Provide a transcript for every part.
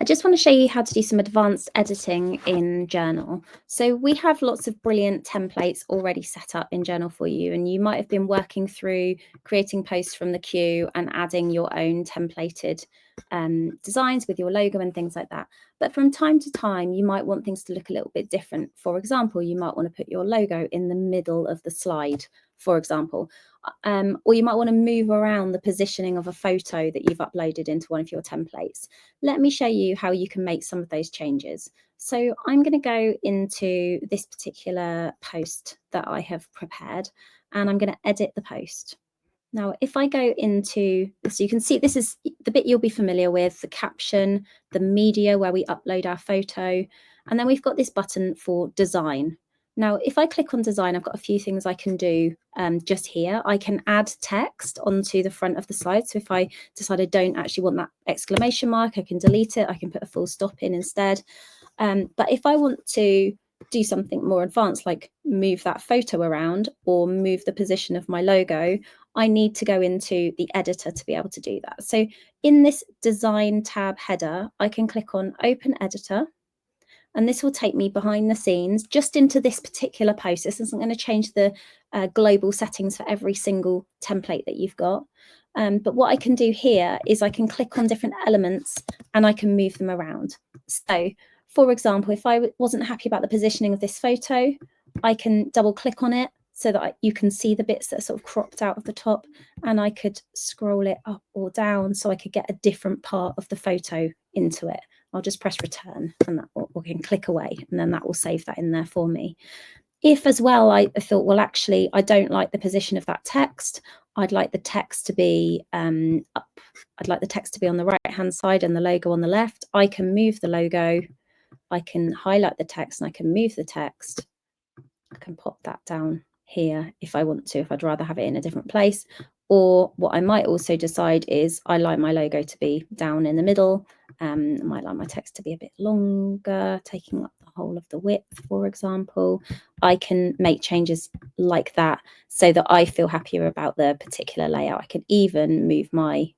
just want to show you how to do some advanced editing in Journal. So we have lots of brilliant templates already set up in Journal for you, and you might have been working through creating posts from the queue and adding your own templated designs with your logo and things like that. But from time to time, you might want things to look a little bit different. For example, you might want to put your logo in the middle of the slide, for example. Or you might want to move around the positioning of a photo that you've uploaded into one of your templates. Let me show you how you can make some of those changes. So I'm going to go into this particular post that I have prepared, and I'm going to edit the post. Now, if I go into this, you can see this is the bit you'll be familiar with, the caption, the media where we upload our photo, and then we've got this button for design. Now, if I click on design, I've got a few things I can do just here. I can add text onto the front of the slide. So if I decide I don't actually want that exclamation mark, I can delete it. I can put a full stop in instead. But if I want to do something more advanced, like move that photo around or move the position of my logo, I need to go into the editor to be able to do that. So in this design tab header, I can click on open editor. And this will take me behind the scenes just into this particular post. This isn't going to change the global settings for every single template that you've got. But what I can do here is I can click on different elements and I can move them around. So, for example, if I wasn't happy about the positioning of this photo, I can double click on it so that you can see the bits that are sort of cropped out of the top, and I could scroll it up or down so I could get a different part of the photo into it. I'll just press return and that or can click away, and then that will save that in there for me. If as well, I thought, well, actually, I don't like the position of that text. I'd like the text to be up. I'd like the text to be on the right-hand side and the logo on the left. I can move the logo. I can highlight the text and I can move the text. I can pop that down here if I want to, if I'd rather have it in a different place. Or what I might also decide is I like my logo to be down in the middle. I might like my text to be a bit longer, taking up the whole of the width, for example. I can make changes like that so that I feel happier about the particular layout. I can even move my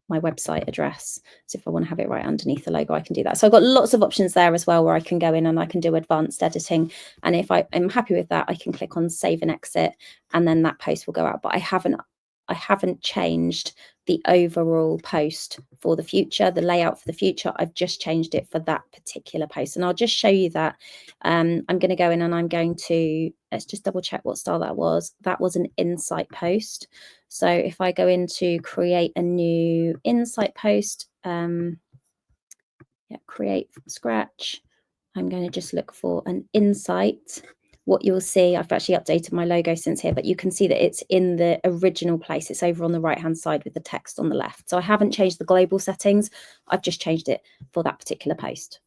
my website address. So if I want to have it right underneath the logo, I can do that. So I've got lots of options there as well where I can go in and I can do advanced editing. And if I am happy with that, I can click on save and exit, and then that post will go out. But I haven't changed the overall post for the future, the layout for the future. I've just changed it for that particular post. And I'll just show you that. I'm going to go in and I'm going to, let's just double check what style that was. That was an insight post. So if I go into create a new insight post, create from scratch, I'm going to just look for an insight. What you'll see, I've actually updated my logo since here, but you can see that it's in the original place. It's over on the right-hand side with the text on the left. So I haven't changed the global settings. I've just changed it for that particular post.